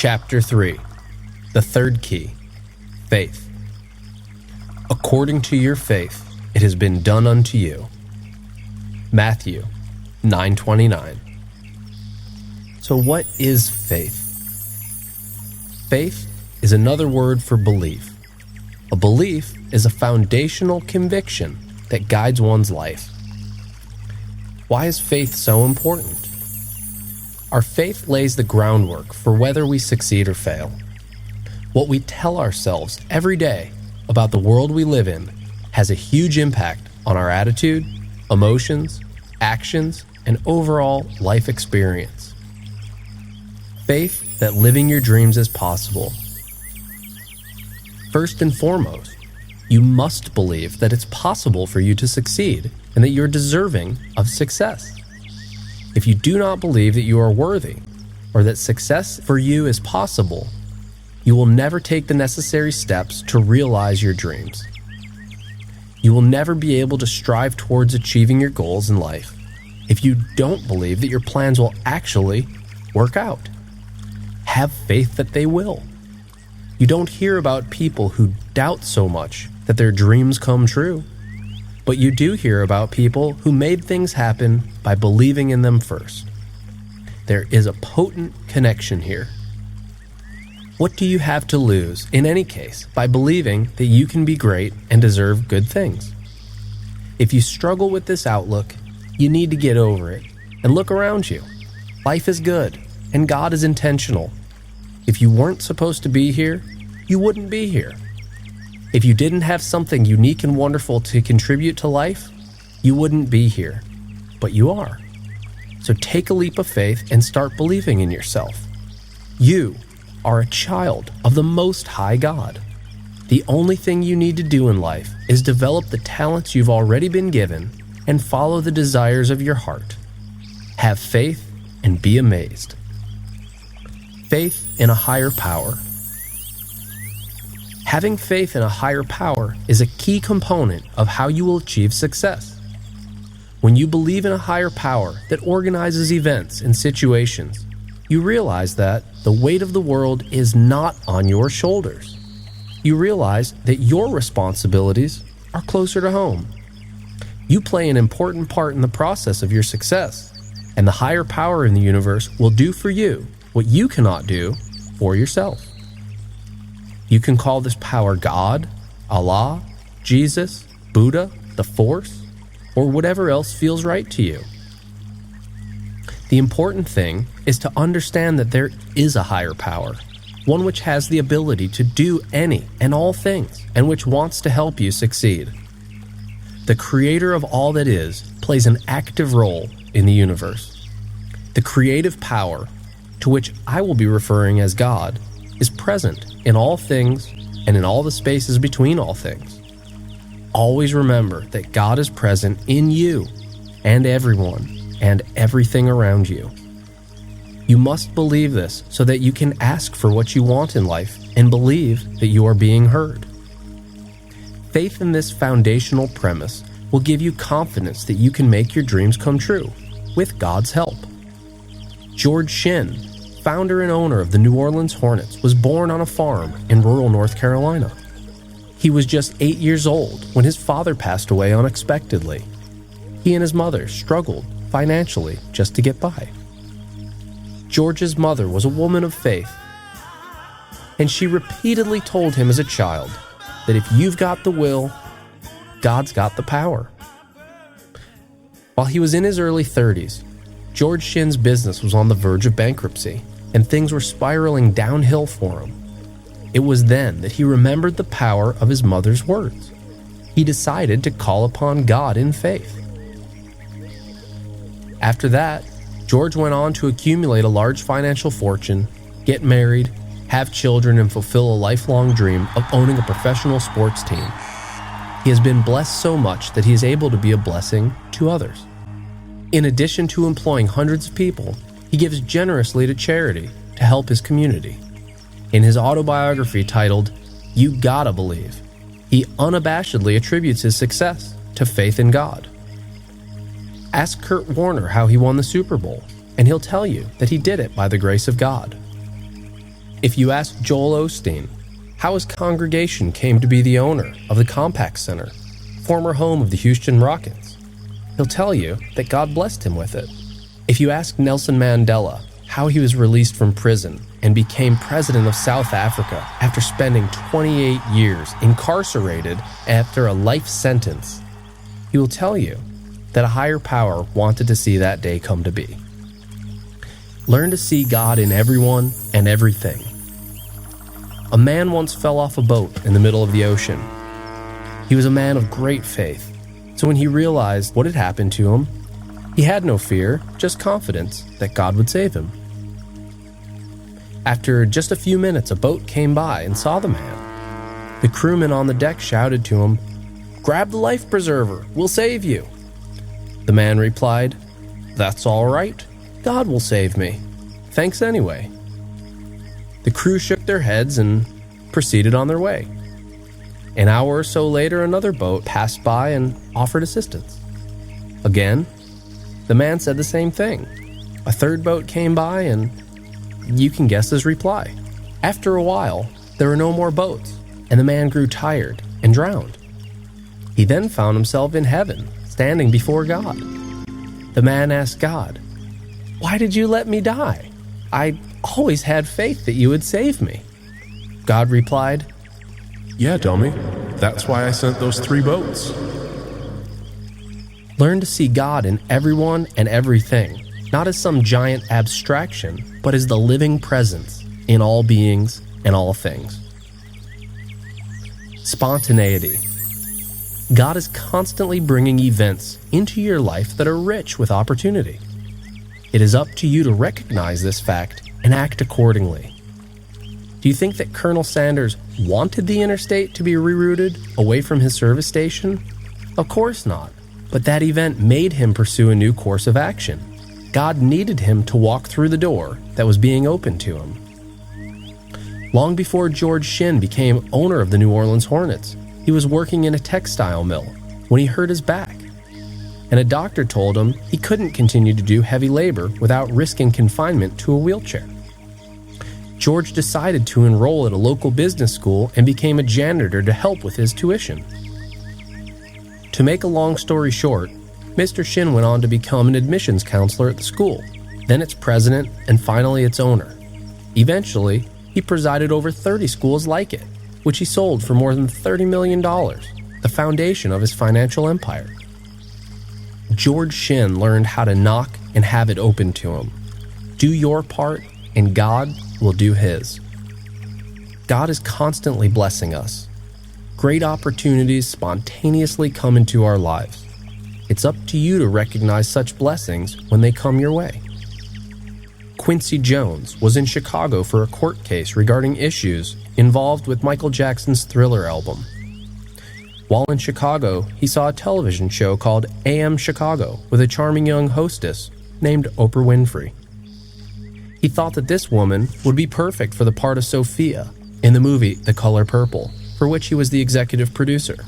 Chapter 3. The third key. Faith. According to your faith, it has been done unto you. Matthew 9:29. So what is faith? Faith is another word for belief. A belief is a foundational conviction that guides one's life. Why is faith so important? Our faith lays the groundwork for whether we succeed or fail. What we tell ourselves every day about the world we live in has a huge impact on our attitude, emotions, actions, and overall life experience. Faith that living your dreams is possible. First and foremost, you must believe that it's possible for you to succeed and that you're deserving of success. If you do not believe that you are worthy or that success for you is possible, you will never take the necessary steps to realize your dreams. You will never be able to strive towards achieving your goals in life if you don't believe that your plans will actually work out. Have faith that they will. You don't hear about people who doubt so much that their dreams come true, but you do hear about people who made things happen by believing in them first. There is a potent connection here. What do you have to lose, in any case, by believing that you can be great and deserve good things? If you struggle with this outlook, you need to get over it and look around you. Life is good, and God is intentional. If you weren't supposed to be here, you wouldn't be here. If you didn't have something unique and wonderful to contribute to life, you wouldn't be here. But you are. So take a leap of faith and start believing in yourself. You are a child of the Most High God. The only thing you need to do in life is develop the talents you've already been given and follow the desires of your heart. Have faith and be amazed. Faith in a higher power. Having faith in a higher power is a key component of how you will achieve success. When you believe in a higher power that organizes events and situations, you realize that the weight of the world is not on your shoulders. You realize that your responsibilities are closer to home. You play an important part in the process of your success, and the higher power in the universe will do for you what you cannot do for yourself. You can call this power God, Allah, Jesus, Buddha, the Force, or whatever else feels right to you. The important thing is to understand that there is a higher power, one which has the ability to do any and all things, and which wants to help you succeed. The creator of all that is plays an active role in the universe. The creative power, to which I will be referring as God, is present in all things and in all the spaces between all things. Always remember that God is present in you and everyone and everything around you. You must believe this so that you can ask for what you want in life and believe that you are being heard. Faith in this foundational premise will give you confidence that you can make your dreams come true with God's help. George Shinn, founder and owner of the New Orleans Hornets, was born on a farm in rural North Carolina. He was just 8 years old when his father passed away unexpectedly. He and his mother struggled financially just to get by. George's mother was a woman of faith, and she repeatedly told him as a child that if you've got the will, God's got the power. While he was in his early 30s, George Shinn's business was on the verge of bankruptcy, and things were spiraling downhill for him. It was then that he remembered the power of his mother's words. He decided to call upon God in faith. After that, George went on to accumulate a large financial fortune, get married, have children, and fulfill a lifelong dream of owning a professional sports team. He has been blessed so much that he is able to be a blessing to others. In addition to employing hundreds of people, he gives generously to charity to help his community. In his autobiography titled, "You Gotta Believe," he unabashedly attributes his success to faith in God. Ask Kurt Warner how he won the Super Bowl, and he'll tell you that he did it by the grace of God. If you ask Joel Osteen how his congregation came to be the owner of the Compaq Center, former home of the Houston Rockets, he'll tell you that God blessed him with it. If you ask Nelson Mandela how he was released from prison and became president of South Africa after spending 28 years incarcerated after a life sentence, he will tell you that a higher power wanted to see that day come to be. Learn to see God in everyone and everything. A man once fell off a boat in the middle of the ocean. He was a man of great faith, so when he realized what had happened to him, he had no fear, just confidence that God would save him. After just a few minutes, a boat came by and saw the man. The crewman on the deck shouted to him, "Grab the life preserver, we'll save you." The man replied, "That's all right. God will save me. Thanks anyway." The crew shook their heads and proceeded on their way. An hour or so later, another boat passed by and offered assistance. Again, the man said the same thing. A third boat came by, and you can guess his reply. After a while, there were no more boats, and the man grew tired and drowned. He then found himself in heaven, standing before God. The man asked God, "Why did you let me die? I always had faith that you would save me." God replied, "Yeah, dummy. That's why I sent those 3 boats." Learn to see God in everyone and everything, not as some giant abstraction, but as the living presence in all beings and all things. Spontaneity. God is constantly bringing events into your life that are rich with opportunity. It is up to you to recognize this fact and act accordingly. Do you think that Colonel Sanders wanted the interstate to be rerouted away from his service station? Of course not, but that event made him pursue a new course of action. God needed him to walk through the door that was being opened to him. Long before George Shinn became owner of the New Orleans Hornets, he was working in a textile mill when he hurt his back, and a doctor told him he couldn't continue to do heavy labor without risking confinement to a wheelchair. George decided to enroll at a local business school and became a janitor to help with his tuition. To make a long story short, Mr. Shinn went on to become an admissions counselor at the school, then its president, and finally its owner. Eventually, he presided over 30 schools like it, which he sold for more than $30 million, the foundation of his financial empire. George Shinn learned how to knock and have it opened to him. Do your part, and God will do his. God is constantly blessing us. Great opportunities spontaneously come into our lives. It's up to you to recognize such blessings when they come your way. Quincy Jones was in Chicago for a court case regarding issues involved with Michael Jackson's Thriller album. While in Chicago, he saw a television show called AM Chicago with a charming young hostess named Oprah Winfrey. He thought that this woman would be perfect for the part of Sophia in the movie The Color Purple, for which he was the executive producer.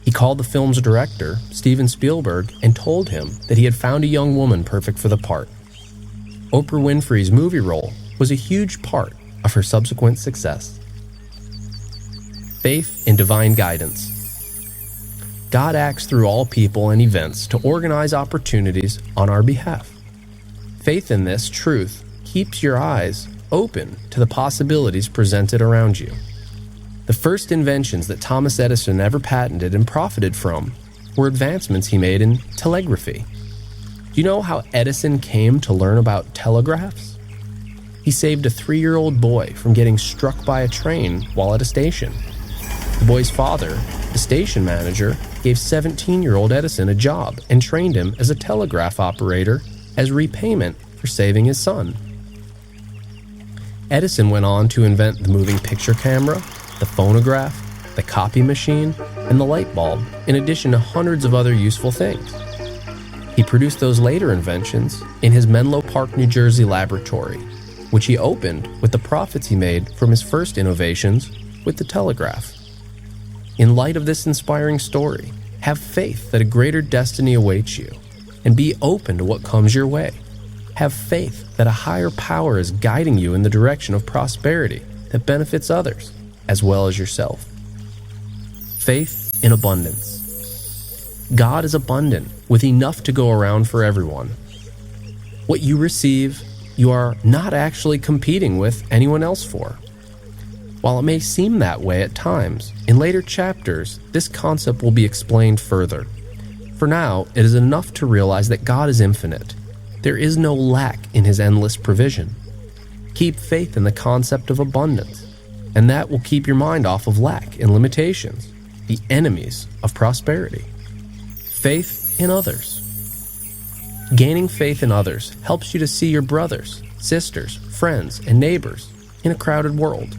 He called the film's director, Steven Spielberg, and told him that he had found a young woman perfect for the part. Oprah Winfrey's movie role was a huge part of her subsequent success. Faith in divine guidance. God acts through all people and events to organize opportunities on our behalf. Faith in this truth keeps your eyes open to the possibilities presented around you. The first inventions that Thomas Edison ever patented and profited from were advancements he made in telegraphy. Do you know how Edison came to learn about telegraphs? He saved a 3-year-old boy from getting struck by a train while at a station. The boy's father, the station manager, gave 17-year-old Edison a job and trained him as a telegraph operator as repayment for saving his son. Edison went on to invent the moving picture camera, the phonograph, the copy machine, and the light bulb, in addition to hundreds of other useful things. He produced those later inventions in his Menlo Park, New Jersey laboratory, which he opened with the profits he made from his first innovations with the telegraph. In light of this inspiring story, have faith that a greater destiny awaits you, and be open to what comes your way. Have faith that a higher power is guiding you in the direction of prosperity that benefits others as well as yourself. Faith in abundance. God is abundant with enough to go around for everyone. What you receive, you are not actually competing with anyone else for. While it may seem that way at times, in later chapters, this concept will be explained further. For now, it is enough to realize that God is infinite. There is no lack in His endless provision. Keep faith in the concept of abundance, and that will keep your mind off of lack and limitations, the enemies of prosperity. Faith in others. Gaining faith in others helps you to see your brothers, sisters, friends, and neighbors in a crowded world.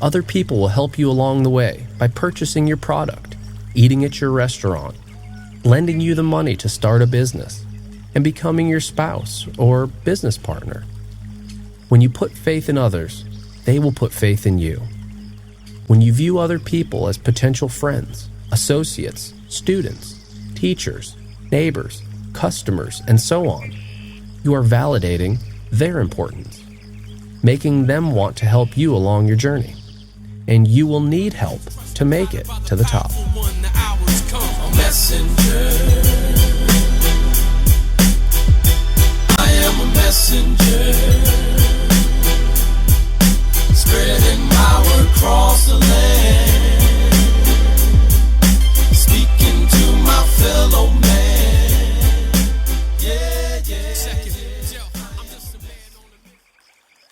Other people will help you along the way by purchasing your product, eating at your restaurant, lending you the money to start a business, and becoming your spouse or business partner. When you put faith in others, they will put faith in you. When you view other people as potential friends, associates, students, teachers, neighbors, customers, and so on, you are validating their importance, making them want to help you along your journey. And you will need help to make it to the top.